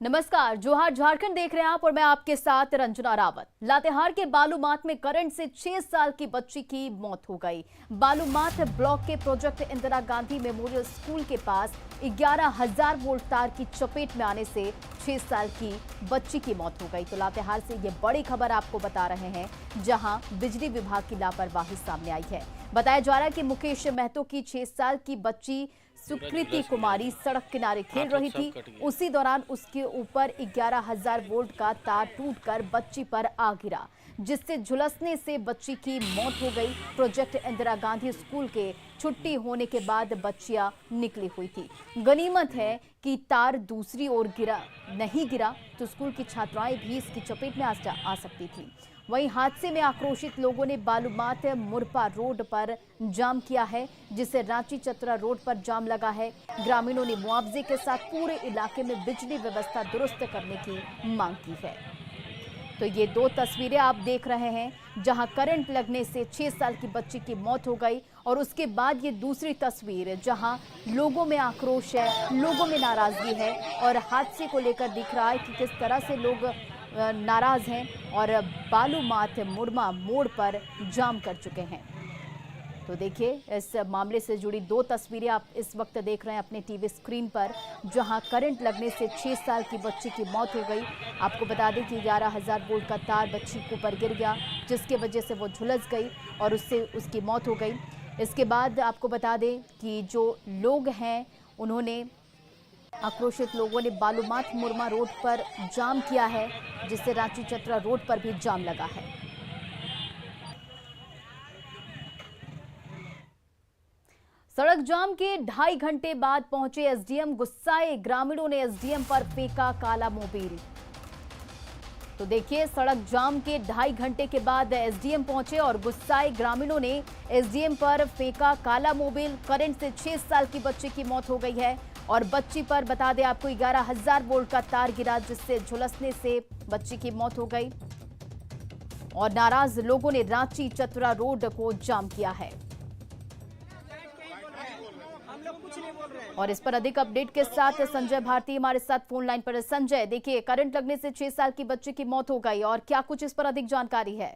नमस्कार, जोहार झारखंड देख रहे हैं आप और मैं आपके साथ रंजना रावत। लातेहार के बालूमाथ में करंट से 6 साल की बच्ची की मौत हो गई। बालूमाथ ब्लॉक के project Indira Gandhi memorial school के पास 11,000 वोल्ट तार की चपेट में आने से 6 साल की बच्ची की मौत हो गई। तो लातेहार से ये बड़ी खबर आपको बता रहे हैं, जहां बिजली विभाग की लापरवाही सामने आई है। बताया जा रहा है कि मुकेश महतो की 6 साल की बच्ची सुकृति कुमारी सड़क किनारे खेल रही थी। उसी दौरान उसके ऊपर 11,000 वोल्ट का तार टूटकर बच्ची पर आ गिरा, जिससे झुलसने से बच्ची की मौत हो गई। प्रोजेक्ट इंदिरा गांधी स्कूल के छुट्टी होने के बाद बच्चियां निकली हुई थी। गनीमत है कि तार दूसरी ओर नहीं गिरा तो स्कूल की छात्राएं भी इसकी चपेट में आ सकती थी। वहीं हादसे में आक्रोशित लोगों ने बालूमाथ मुरपा रोड पर जाम किया है, जिससे रांची चतरा रोड पर जाम लगा है। ग्रामीणों ने मुआवजे के साथ पूरे इलाके में बिजली व्यवस्था दुरुस्त करने की मांग की है। तो ये दो तस्वीरें आप देख रहे हैं, जहां करंट लगने से 6 साल की बच्ची की मौत हो गई, और उसके बाद ये दूसरी तस्वीर जहां लोगों में आक्रोश है, लोगों में नाराजगी है, और हादसे को लेकर दिख रहा है कि किस तरह से लोग नाराज हैं और बालूमाथ मुरमा मोड़ पर जाम कर चुके हैं। तो देखिए, इस मामले से जुड़ी दो तस्वीरें आप इस वक्त देख रहे हैं अपने टीवी स्क्रीन पर, जहां करंट लगने से 6 साल की बच्ची की मौत हो गई। आपको बता दें कि 11,000 वोल्ट का तार बच्ची के ऊपर गिर गया, जिसके वजह से वो झुलस गई और उससे उसकी मौत हो गई। इसके बाद आपको बता दें कि जो लोग हैं, उन्होंने आक्रोशित लोगों ने बालूमाथ मुरमा रोड पर जाम किया है, जिससे रांची चतरा रोड पर भी जाम लगा है। सड़क जाम के 2.5 घंटे बाद पहुंचे एसडीएम। गुस्साए ग्रामीणों ने एसडीएम पर फेंका काला मोबिल। तो देखिए, सड़क जाम के 2.5 घंटे के बाद एसडीएम पहुंचे और गुस्साए ग्रामीणों ने एसडीएम पर फेंका काला मोबिल। करंट से 6 साल की बच्ची की मौत हो गई है और बच्ची पर बता दें आपको 11,000 वोल्ट का तार गिरा, जिससे झुलसने से बच्ची की मौत हो गई। और नाराज लोगों ने रांची चतरा रोड को जाम किया है। और इस पर अधिक अपडेट के साथ संजय भारती हमारे साथ फोन लाइन पर। संजय, देखिए, करंट लगने से 6 साल की बच्ची की मौत हो गई, और क्या कुछ इस पर अधिक जानकारी है?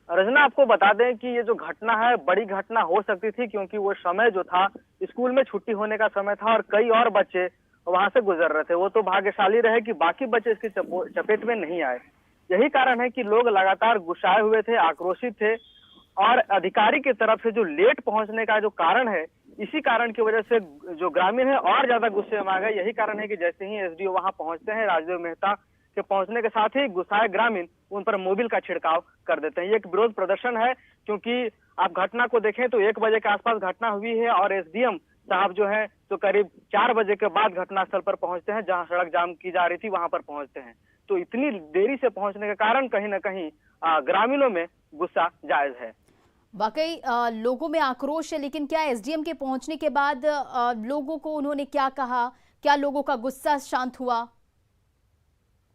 रजना, आपको बता दें कि ये जो घटना है बड़ी घटना हो सकती थी, क्योंकि वो समय जो था स्कूल में छुट्टी होने का समय था और कई और बच्चे वहां से गुजर रहे थे। वो तो भाग्यशाली रहे कि बाकी बच्चे इसकी चपेट में नहीं आए। यही कारण है कि लोग लगातार गुस्साए हुए थे, आक्रोशित थे, और अधिकारी की तरफ से जो लेट पहुंचने का जो कारण है, इसी कारण की वजह से जो ग्रामीण है और ज्यादा गुस्से में आ गए। यही कारण है कि जैसे ही एसडीओ वहां पहुंचते हैं, राजदेव मेहता के पहुंचने के साथ ही गुस्साए ग्रामीण उन पर मोबिल का छिड़काव कर देते हैं। ये एक विरोध प्रदर्शन है, क्योंकि आप घटना को देखें तो 1 बजे के आसपास घटना हुई है और एसडीएम साहब जो है तो करीब 4 बजे के बाद घटनास्थल पर पहुंचते हैं, जहां सड़क जाम की जा रही थी वहां पर पहुंचते हैं। तो इतनी देरी से पहुंचने के कारण कहीं ना कहीं ग्रामीणों में गुस्सा जायज है। वाकई लोगों में आक्रोश है, लेकिन क्या एसडीएम के पहुंचने के बाद लोगों को उन्होंने क्या कहा? क्या लोगों का गुस्सा शांत हुआ?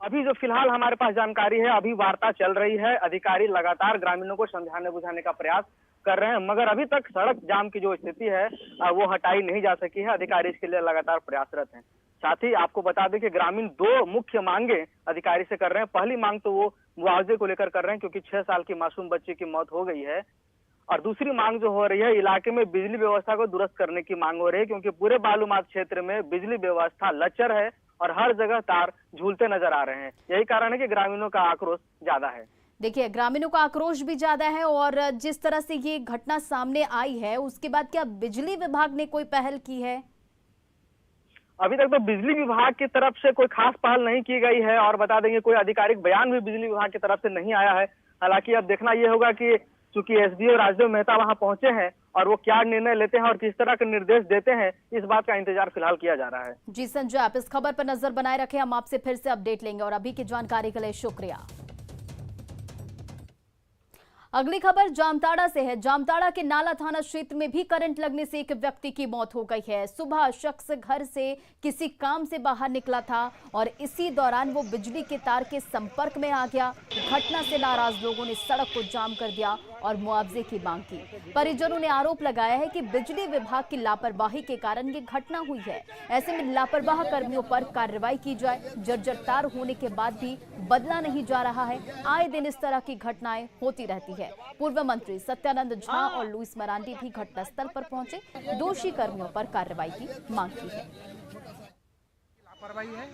अभी जो फिलहाल हमारे पास जानकारी है, अभी वार्ता चल रही है। अधिकारी लगातार ग्रामीणों को समझाने बुझाने का प्रयास कर रहे हैं, मगर अभी तक सड़क जाम की जो स्थिति है वो हटाई नहीं जा सकी है। अधिकारी इसके लिए लगातार प्रयासरत हैं। साथ ही आपको बता दें कि ग्रामीण 2 मुख्य मांगे अधिकारी से कर रहे हैं। पहली मांग तो वो मुआवजे को लेकर कर रहे हैं, क्योंकि 6 साल की मासूम बच्ची की मौत हो गई है। और दूसरी मांग जो हो रही है, इलाके में बिजली व्यवस्था को दुरुस्त करने की मांग हो रही है, क्योंकि पूरे बालूमाथ क्षेत्र में बिजली व्यवस्था लचर है और हर जगह तार झूलते नजर आ रहे हैं। यही कारण है कि ग्रामीणों का आक्रोश ज्यादा है। देखिए, ग्रामीणों का आक्रोश भी ज्यादा है, और जिस तरह से ये घटना सामने आई है, उसके बाद क्या बिजली विभाग ने कोई पहल की है? अभी तक तो बिजली विभाग की तरफ से कोई खास पहल नहीं की गई है, और बता देंगे कोई आधिकारिक बयान भी बिजली विभाग की तरफ से नहीं आया है। हालांकि अब देखना यह होगा कि चूंकि एसडीओ राजदेव मेहता वहां पहुंचे हैं और वो क्या निर्णय लेते हैं और किस तरह के निर्देश देते हैं, इस बात का इंतजार फिलहाल किया जा रहा है। जी संजय, आप इस खबर पर नजर बनाए रखें, हम आपसे फिर से अपडेट लेंगे, और अभी की जानकारी के लिए शुक्रिया। अगली खबर जामताड़ा से है। जामताड़ा के नाला थाना क्षेत्र में भी करंट लगने से एक व्यक्ति की मौत हो गई है। सुबह शख्स घर से किसी काम से बाहर निकला था और इसी दौरान वो बिजली के तार के संपर्क में आ गया। घटना से नाराज लोगों ने सड़क को जाम कर दिया और मुआवजे की मांग की। परिजनों ने आरोप लगाया है कि बिजली विभाग की लापरवाही के कारण ये घटना हुई है। ऐसे में लापरवाह कर्मियों पर कार्रवाई की जाए। जर्जर तार होने के बाद भी बदला नहीं जा रहा है। आए दिन इस तरह की घटनाएं होती रहती है। पूर्व मंत्री सत्यानंद झा और लुइस मरांडी भी घटनास्थल पर पहुंचे, दोषी कर्मियों पर कार्रवाई की मांग की है। लापरवाही है।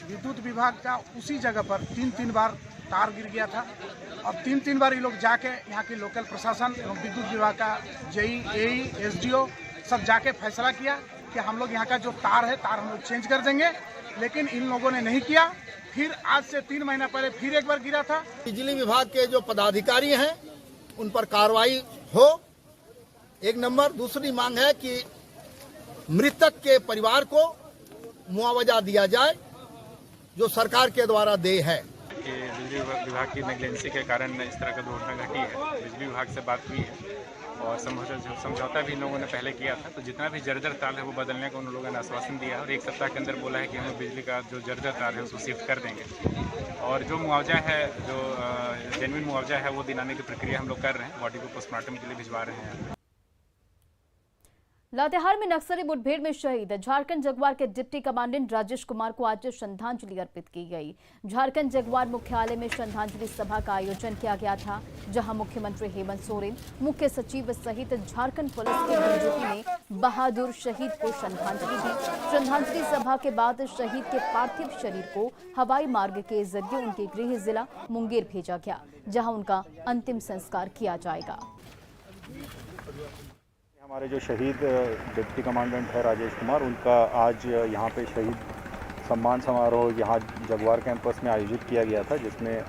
विद्युत विभाग का उसी जगह पर तीन बार तार गिर गया था। अब तीन बार ये लोग जाके यहाँ के लोकल प्रशासन एवं विद्युत विभाग का जेई, एई, एसडीओ सब जाके फैसला किया कि हम लोग यहाँ का जो तार है तार हम लोग चेंज कर देंगे, लेकिन इन लोगों ने नहीं किया। फिर आज से 3 महीना पहले फिर एक बार गिरा था। बिजली विभाग के जो पदाधिकारी हैं उन पर कार्रवाई हो, एक नंबर। दूसरी मांग है कि मृतक के परिवार को मुआवजा दिया जाए जो सरकार के द्वारा देय है। कि बिजली विभाग की नेग्लेंसी के कारण इस तरह का दुर्घटना घटी है। बिजली विभाग से बात हुई है और समझौता भी इन लोगों ने पहले किया था। तो जितना भी जर्जर तार है वो बदलने का उन लोगों ने आश्वासन दिया है और 1 सप्ताह के अंदर बोला है कि हम बिजली का जो जर्जर तार है उसको शिफ्ट कर देंगे। और जो मुआवजा है, जो जेन्युइन मुआवजा है वो दिलाने की प्रक्रिया हम लोग कर रहे हैं। बॉडी को पोस्टमार्टम के लिए भिजवा रहे हैं। लातेहार में नक्सली मुठभेड़ में शहीद झारखंड जगुआर के डिप्टी कमांडेंट राजेश कुमार को आज श्रद्धांजलि अर्पित की गई। झारखंड जगुआर मुख्यालय में श्रद्धांजलि सभा का आयोजन किया गया था, जहां मुख्यमंत्री हेमंत सोरेन, मुख्य सचिव सहित झारखंड पुलिस के डीजीपी ने बहादुर शहीद को श्रद्धांजलि दी। श्रद्धांजलि सभा के बाद शहीद के पार्थिव शरीर को हवाई मार्ग के जरिए उनके गृह जिला मुंगेर भेजा गया, जहां उनका अंतिम संस्कार किया जाएगा। हमारे जो शहीद डिप्टी कमांडेंट है राजेश कुमार, उनका आज यहाँ पे शहीद सम्मान समारोह यहाँ जगुआर कैंपस में आयोजित किया गया था, जिसमें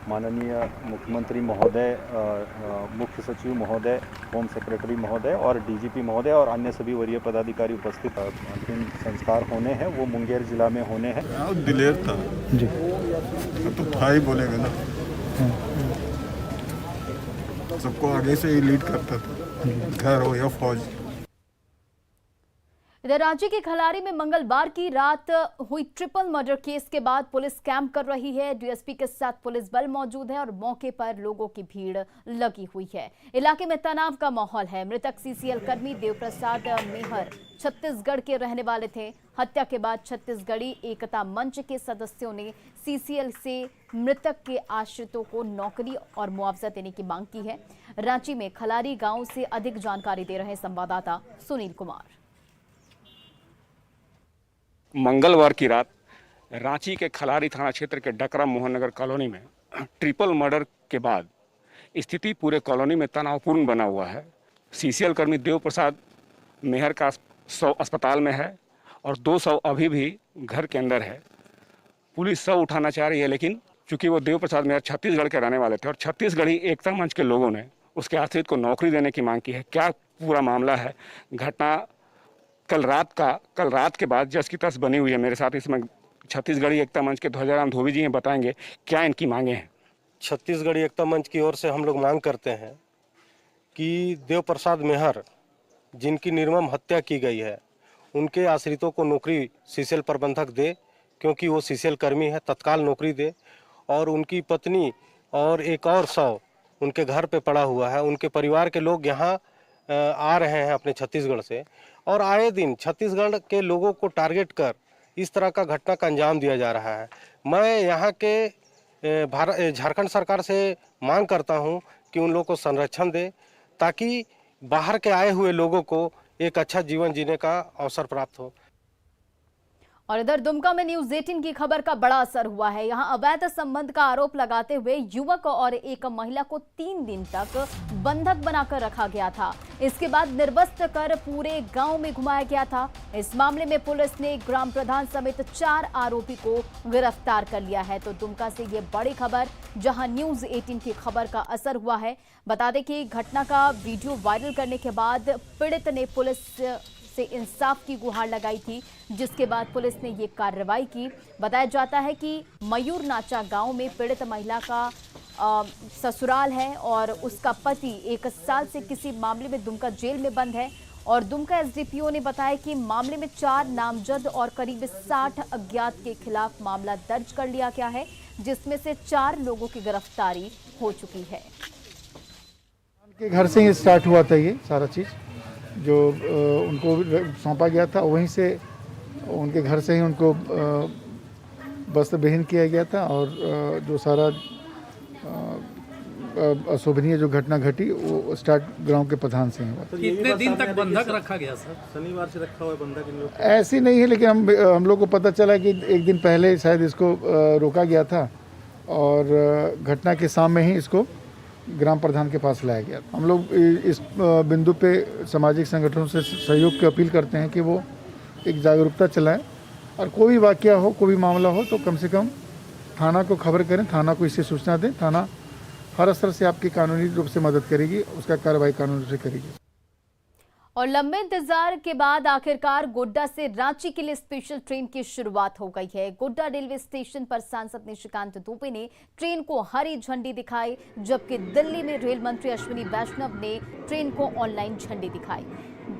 माननीय मुख्यमंत्री महोदय, मुख्य सचिव महोदय, होम सेक्रेटरी महोदय और डीजीपी महोदय और अन्य सभी वरीय पदाधिकारी उपस्थित। अंतिम संस्कार होने हैं वो मुंगेर जिला में होने हैं। दिलेर था जी, तो भाई बोलेगा ना, सबको आगे से ही लीड करता था, घर हो या फौज। इधर रांची के खलारी में मंगलवार की रात हुई ट्रिपल मर्डर केस के बाद पुलिस कैंप कर रही है। डीएसपी के साथ पुलिस बल मौजूद है और मौके पर लोगों की भीड़ लगी हुई है। इलाके में तनाव का माहौल है। मृतक सीसीएल कर्मी देवप्रसाद मेहर छत्तीसगढ़ के रहने वाले थे। हत्या के बाद छत्तीसगढ़ी एकता मंच के सदस्यों ने सीसीएल से मृतक के आश्रितों को नौकरी और मुआवजा देने की मांग की है। रांची में खलारी गांव से अधिक जानकारी दे रहे संवाददाता सुनील कुमार। मंगलवार की रात रांची के खलारी थाना क्षेत्र के डकरा मोहन नगर कॉलोनी में ट्रिपल मर्डर के बाद स्थिति पूरे कॉलोनी में तनावपूर्ण बना हुआ है। सीसीएल कर्मी देवप्रसाद मेहर का 100 अस्पताल में है और 200 अभी भी घर के अंदर है। पुलिस 100 उठाना चाह रही है, लेकिन चूंकि वो देवप्रसाद मेहर छत्तीसगढ़ के रहने वाले थे और छत्तीसगढ़ी एकता मंच के लोगों ने उसके आश्रित को नौकरी देने की मांग की है। क्या पूरा मामला है, घटना कल रात के बाद जस की तस बनी हुई है। मेरे साथ इसमें छत्तीसगढ़ी एकता मंच के ध्वजाराम धोबी जी हैं, बताएंगे क्या इनकी मांगे हैं। छत्तीसगढ़ी एकता मंच की ओर से हम लोग मांग करते हैं कि देवप्रसाद मेहर, जिनकी निर्मम हत्या की गई है, उनके आश्रितों को नौकरी सीसीएल प्रबंधक दे, क्योंकि वो सीसीएल कर्मी है, तत्काल नौकरी दे। और उनकी पत्नी और एक और 100 उनके घर पे पड़ा हुआ है। उनके परिवार के लोग यहाँ आ रहे हैं अपने छत्तीसगढ़ से, और आए दिन छत्तीसगढ़ के लोगों को टारगेट कर इस तरह का घटना का अंजाम दिया जा रहा है। मैं यहाँ के झारखंड सरकार से मांग करता हूँ कि उन लोगों को संरक्षण दे, ताकि बाहर के आए हुए लोगों को एक अच्छा जीवन जीने का अवसर प्राप्त हो। और इधर दुमका में न्यूज 18 की खबर का बड़ा असर हुआ है। यहां अवैध संबंध का आरोप लगाते हुए युवक और एक महिला को 3 दिन तक बंधक बनाकर रखा गया था। इसके बाद निर्वस्त्र कर पूरे गांव में घुमाया गया था। इस मामले में पुलिस ने ग्राम प्रधान समेत 4 आरोपी को गिरफ्तार कर लिया है। तो दुमका से ये बड़ी खबर, जहां न्यूज 18 की खबर का असर हुआ है। बता दें कि घटना का वीडियो वायरल करने के बाद पीड़ित ने पुलिस से इंसाफ की गुहार लगाई थी, जिसके बाद पुलिस ने ये कार्रवाई की। बताया जाता है कि मयूर नाचा गांव में पीड़ित महिला का ससुराल है और उसका पति 1 साल से किसी मामले में दुमका जेल में बंद है। और दुमका एसडीपीओ ने बताया कि मामले में 4 नामजद और करीब 60 अज्ञात के खिलाफ मामला दर्ज कर लिया गया है, जिसमें से 4 लोगों की गिरफ्तारी हो चुकी है। के घर से ही स्टार्ट हुआ था ये सारा चीज़, जो उनको सौंपा गया था वहीं से, उनके घर से ही उनको वस्त्र विहीन किया गया था। और जो सारा अशोभनीय जो घटना घटी वो स्टार्ट गांव के प्रधान से ही हुआ। कितने दिन तक बंधक रखा गया सर? शनिवार से रखा हुआ बंधक इन लोग? ऐसी नहीं है, लेकिन हम लोग को पता चला कि एक दिन पहले शायद इसको रोका गया था और घटना के सामने ही इसको ग्राम प्रधान के पास लाया गया। हम लोग इस बिंदु पे सामाजिक संगठनों से सहयोग की अपील करते हैं कि वो एक जागरूकता चलाएं और कोई भी वाकया हो, कोई भी मामला हो तो कम से कम थाना को खबर करें, थाना को इससे सूचना दें। थाना हर स्तर से आपकी कानूनी रूप से मदद करेगी, उसका कार्रवाई कानूनी रूप से करेगी। और लंबे इंतजार के बाद आखिरकार गोड्डा से रांची के लिए स्पेशल ट्रेन की शुरुआत हो गई है। गोड्डा रेलवे स्टेशन पर सांसद निशिकांत दुबे ने ट्रेन को हरी झंडी दिखाई, जबकि दिल्ली में रेल मंत्री अश्विनी वैष्णव ने ट्रेन को ऑनलाइन झंडी दिखाई।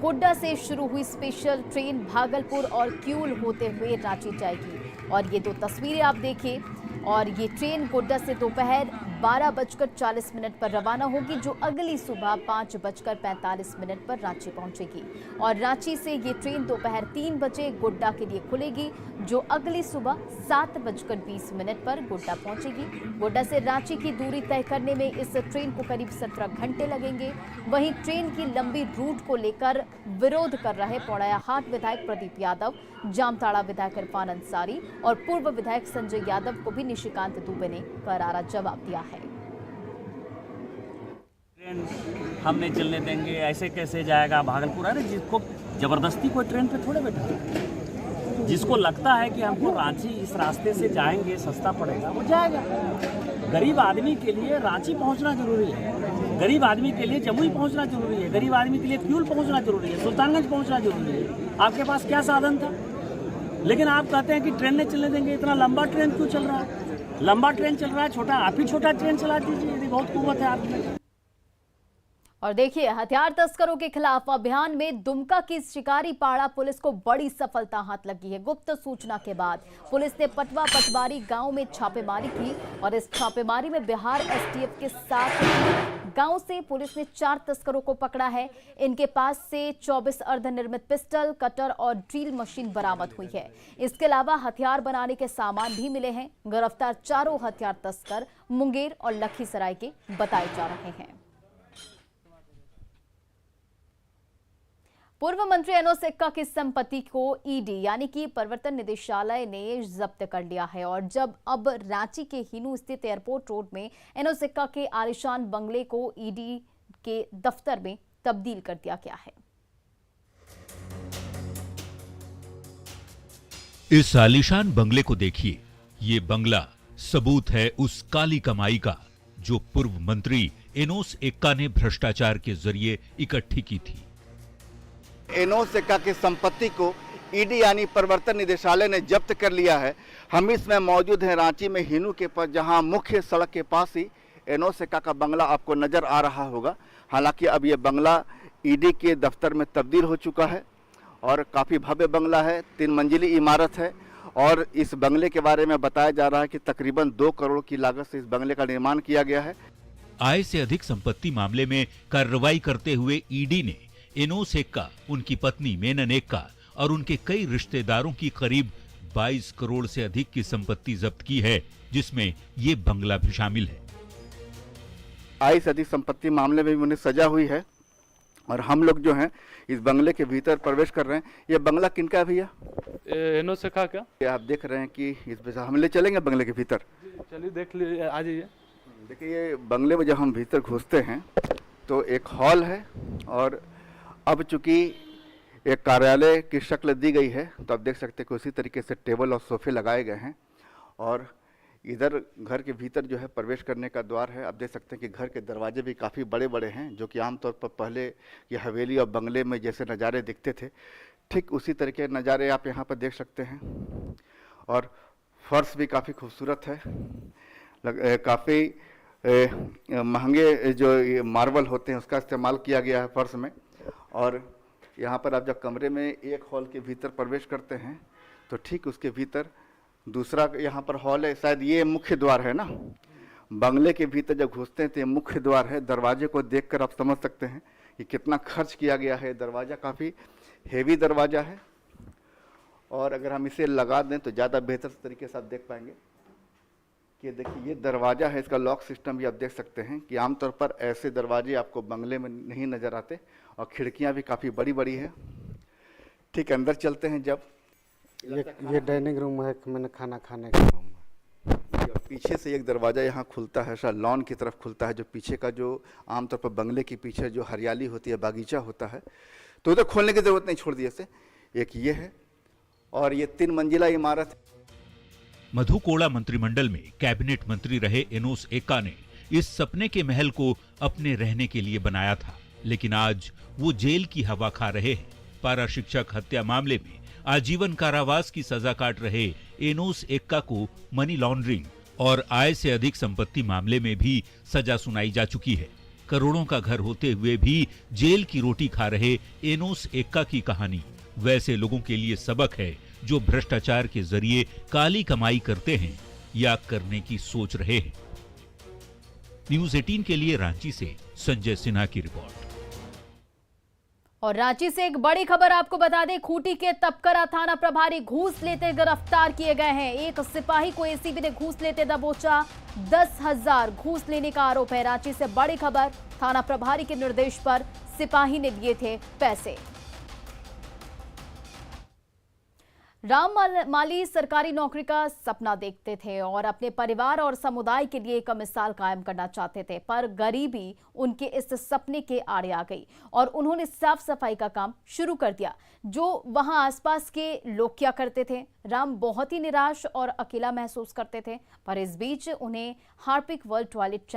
गोड्डा से शुरू हुई स्पेशल ट्रेन भागलपुर और क्यूल होते हुए रांची जाएगी। और ये दो तस्वीरें आप देखिए। और ये ट्रेन गोड्डा से दोपहर 12:40 पर रवाना होगी, जो अगली सुबह 5:45 पर रांची पहुंचेगी। और रांची से ये ट्रेन दोपहर 3 बजे गोड्डा के लिए खुलेगी, जो अगली सुबह 7:20 पर गोड्डा पहुंचेगी। गोड्डा से रांची की दूरी तय करने में इस ट्रेन को करीब 17 घंटे लगेंगे। वहीं ट्रेन की लंबी रूट को लेकर विरोध कर रहे पौड़ायाहाट विधायक प्रदीप यादव, जामताड़ा विधायक इरफान अंसारी और पूर्व विधायक संजय यादव को भी निशिकांत दुबे ने करारा जवाब दिया है। ट्रेन हम नहीं चलने देंगे, ऐसे कैसे जाएगा भागलपुर? अरे जिसको जबरदस्ती कोई ट्रेन पे थोड़े बैठा, जिसको लगता है कि हमको रांची इस रास्ते से जाएंगे सस्ता पड़ेगा वो जाएगा। गरीब आदमी के लिए रांची पहुंचना जरूरी है, गरीब आदमी के लिए जमुई पहुंचना जरूरी है, गरीब आदमी के लिए क्यूल पहुंचना जरूरी है, सुल्तानगंज पहुंचना जरूरी है। आपके पास क्या साधन था? लेकिन आप कहते हैं कि ट्रेन नहीं चलने देंगे। इतना लंबा ट्रेन क्यों चल रहा है? लंबा ट्रेन चल रहा है, छोटा आप ही छोटा ट्रेन चला दीजिए यदि बहुत कुवत है आप में। और देखिए, हथियार तस्करों के खिलाफ अभियान में दुमका की शिकारी पाड़ा पुलिस को बड़ी सफलता हाथ लगी है। गुप्त सूचना के बाद पुलिस ने पटवा पटवारी गांव में छापेमारी की और इस छापेमारी में बिहार एसटीएफ के साथ गांव से पुलिस ने 4 तस्करों को पकड़ा है। इनके पास से 24 अर्धनिर्मित पिस्टल, कटर और ड्रिल मशीन बरामद हुई है। इसके अलावा हथियार बनाने के सामान भी मिले हैं। गिरफ्तार चारों हथियार तस्कर मुंगेर और लखीसराय के बताए जा रहे हैं। पूर्व मंत्री एनोस एक्का की संपत्ति को ईडी यानी कि प्रवर्तन निदेशालय ने जब्त कर लिया है और अब रांची के हिनू स्थित एयरपोर्ट रोड में एनोस एक्का के आलीशान बंगले को ईडी के दफ्तर में तब्दील कर दिया गया है। इस आलीशान बंगले को देखिए, ये बंगला सबूत है उस काली कमाई का जो पूर्व मंत्री एनोस एक्का ने भ्रष्टाचार के जरिए इकट्ठी की थी। एनोस एक्का की संपत्ति को ईडी यानी प्रवर्तन निदेशालय ने जब्त कर लिया है। हम इसमें मौजूद हैं रांची में हिनू के पास, जहां मुख्य सड़क के पास ही एनोस एक्का का बंगला आपको नजर आ रहा होगा। हालांकि अब ये बंगला ईडी के दफ्तर में तब्दील हो चुका है और काफ़ी भव्य बंगला है, 3 मंजिली इमारत है। और इस बंगले के बारे में बताया जा रहा है कि तकरीबन 2 करोड़ की लागत से इस बंगले का निर्माण किया गया है। आय से अधिक संपत्ति मामले में कार्रवाई करते हुए ईडी ने एनोस एक्का, उनकी पत्नी मेनन एक्का और उनके कई रिश्तेदारों की करीब 22 करोड़ से अधिक की संपत्ति जब्त की है, जिसमें ये बंगला भी शामिल है। आय से अधिक संपत्ति मामले में भी उन्हें सजा हुई है और हम लोग जो हैं इस बंगले के भीतर प्रवेश कर रहे हैं। ये बंगला किनका है भैया? एनोस एक्का का। ये आप देख रहे हैं कि इस हम ले चलेंगे बंगले के भीतर। चलिए देख लीजिए, आ जाइए। देखिए, ये बंगले में जब हम भीतर घुसते हैं तो एक हॉल है और अब चूंकि एक कार्यालय की शक्ल दी गई है तो आप देख सकते हैं कि उसी तरीके से टेबल और सोफे लगाए गए हैं। और इधर घर के भीतर जो है प्रवेश करने का द्वार है। आप देख सकते हैं कि घर के दरवाजे भी काफ़ी बड़े बड़े हैं, जो कि आमतौर पर पहले की हवेली और बंगले में जैसे नज़ारे दिखते थे, ठीक उसी तरीके के नज़ारे आप यहाँ पर देख सकते हैं। और फर्श भी काफ़ी खूबसूरत है, काफ़ी महंगे जो मार्बल होते हैं उसका इस्तेमाल किया गया है फर्श में। और यहाँ पर आप जब कमरे में एक हॉल के भीतर प्रवेश करते हैं तो ठीक उसके भीतर दूसरा यहाँ पर हॉल है, शायद ये मुख्य द्वार है ना, बंगले के भीतर जब घुसते हैं तो ये मुख्य द्वार है। दरवाजे को देखकर आप समझ सकते हैं कि कितना खर्च किया गया है। दरवाज़ा काफ़ी हेवी दरवाज़ा है और अगर हम इसे लगा दें तो ज़्यादा बेहतर तरीके से आप देख पाएंगे कि देखिए ये दरवाज़ा है। इसका लॉक सिस्टम भी आप देख सकते हैं कि आमतौर पर ऐसे दरवाजे आपको बंगले में नहीं नज़र आते और खिड़कियाँ भी काफ़ी बड़ी बड़ी है। ठीक अंदर चलते हैं। जब ये डाइनिंग रूम है, मैंने खाना खाने का रूम है। पीछे से एक दरवाज़ा यहाँ खुलता है, शायद लॉन की तरफ खुलता है, जो पीछे का जो आमतौर पर बंगले के पीछे जो हरियाली होती है, बागीचा होता है, तो उधर खोलने की ज़रूरत नहीं, छोड़ दिए से। एक ये है और ये 3 मंजिला इमारत। मधु कोड़ा मंत्रिमंडल में कैबिनेट मंत्री रहे एनोस एक्का ने इस सपने के महल को अपने रहने के लिए बनाया था, लेकिन आज वो जेल की हवा खा रहे हैं। पारा शिक्षक हत्या मामले में आजीवन कारावास की सजा काट रहे एनोस एक्का को मनी लॉन्ड्रिंग और आय से अधिक संपत्ति मामले में भी सजा सुनाई जा चुकी है। करोड़ों का घर होते हुए भी जेल की रोटी खा रहे एनोस एक्का की कहानी वैसे लोगों के लिए सबक है जो भ्रष्टाचार के जरिए काली कमाई करते हैं या करने की सोच रहे हैं। न्यूज़ 18 के लिए रांची से संजय सिन्हा की रिपोर्ट। और रांची से एक बड़ी खबर आपको बता दें, खूंटी के तपकरा थाना प्रभारी घूस लेते गिरफ्तार किए गए हैं। एक सिपाही को एसीबी ने घूस लेते दबोचा। 10,000 घूस लेने का आरोप है। रांची से बड़ी खबर, थाना प्रभारी के निर्देश पर सिपाही ने लिए थे पैसे। राम माली सरकारी नौकरी का सपना देखते थे और अपने परिवार और समुदाय के लिए एक मिसाल कायम करना चाहते थे, पर गरीबी उनके इस सपने के आड़े आ गई और उन्होंने साफ सफाई का काम शुरू कर दिया। जो वहां आसपास के लोग क्या करते थे, राम बहुत ही निराश और अकेला महसूस करते थे, पर इस बीच उन्हें Harpic world toilet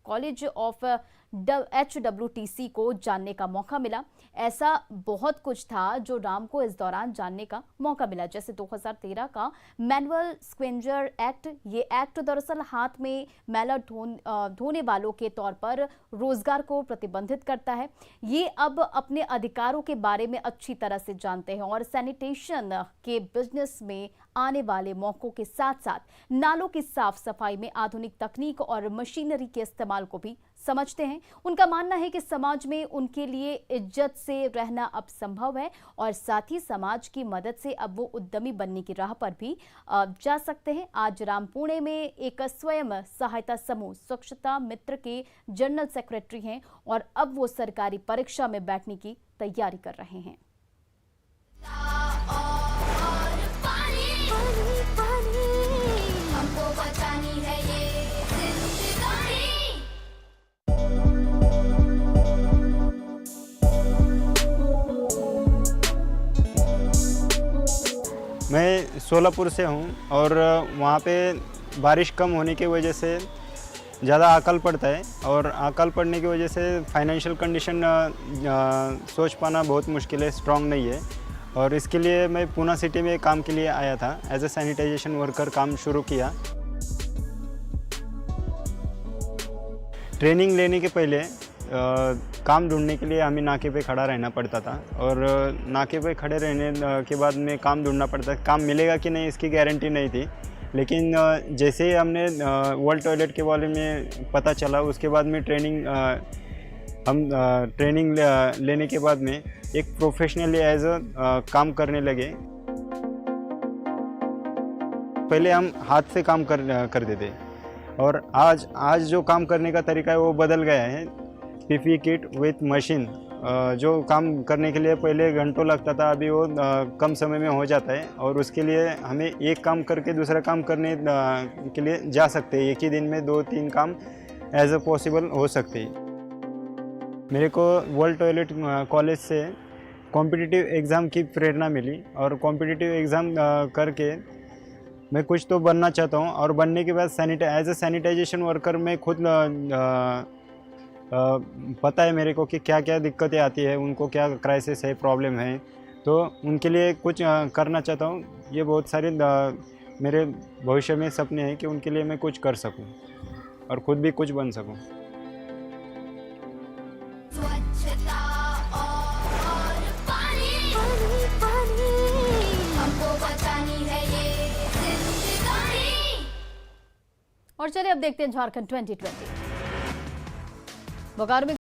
college of HWTC को जानने का मौका मिला। ऐसा बहुत कुछ था जो राम को इस दौरान जानने का मौका मिला, जैसे 2013 का मैनुअल स्क्वेंजर एक्ट। ये एक्ट दरअसल हाथ में मैला धोने वालों के तौर पर रोजगार को प्रतिबंधित करता है। ये अब अपने अधिकारों के बारे में अच्छी तरह से जानते हैं और सैनिटेशन के बिजनेस में आने वाले मौकों के साथ साथ नालों की साफ सफाई में आधुनिक तकनीक और मशीनरी के इस्तेमाल को भी समझते हैं। उनका मानना है कि समाज में उनके लिए इज्जत से रहना अब संभव है और साथ ही समाज की मदद से अब वो उद्यमी बनने की राह पर भी जा सकते हैं। आज राम पुणे में एक स्वयं सहायता समूह स्वच्छता मित्र के जनरल सेक्रेटरी हैं और अब वो सरकारी परीक्षा में बैठने की तैयारी कर रहे हैं। मैं सोलापुर से हूँ और वहाँ पे बारिश कम होने की वजह से ज़्यादा अकाल पड़ता है और अकाल पड़ने की वजह से फाइनेंशियल कंडीशन सोच पाना बहुत मुश्किल है, स्ट्रांग नहीं है। और इसके लिए मैं पूना सिटी में काम के लिए आया था, एज ए सैनिटाइजेशन वर्कर काम शुरू किया। ट्रेनिंग लेने के पहले काम ढूंढने के लिए हमें नाके पे खड़ा रहना पड़ता था और नाके पे खड़े रहने के बाद में काम ढूंढना पड़ता था। काम मिलेगा कि नहीं इसकी गारंटी नहीं थी, लेकिन जैसे ही हमने वर्ल्ड टॉयलेट के बारे में पता चला, उसके बाद में ट्रेनिंग लेने के बाद में एक प्रोफेशनली एज काम करने लगे। पहले हम हाथ से काम करते थे और आज जो काम करने का तरीका है वो बदल गया है। पीपी किट विथ मशीन, जो काम करने के लिए पहले घंटों लगता था, अभी वो कम समय में हो जाता है और उसके लिए हमें एक काम करके दूसरा काम करने के लिए जा सकते हैं। एक ही दिन में 2-3 काम एज ए पॉसिबल हो सकते हैं। मेरे को वर्ल्ड टॉयलेट कॉलेज से कॉम्पिटिटिव एग्ज़ाम की प्रेरणा मिली और कॉम्पिटिटिव एग्ज़ाम करके मैं कुछ तो बनना चाहता हूँ और बनने के बाद एज ए सैनिटाइजेशन वर्कर मैं खुद पता है मेरे को कि क्या क्या दिक्कतें आती है, उनको क्या क्राइसिस है, प्रॉब्लम है, तो उनके लिए कुछ करना चाहता हूँ। ये बहुत सारे मेरे भविष्य में सपने हैं कि उनके लिए मैं कुछ कर सकूँ और खुद भी कुछ बन सकूँ। और चलिए अब देखते हैं झारखंड 2020। बोकारो में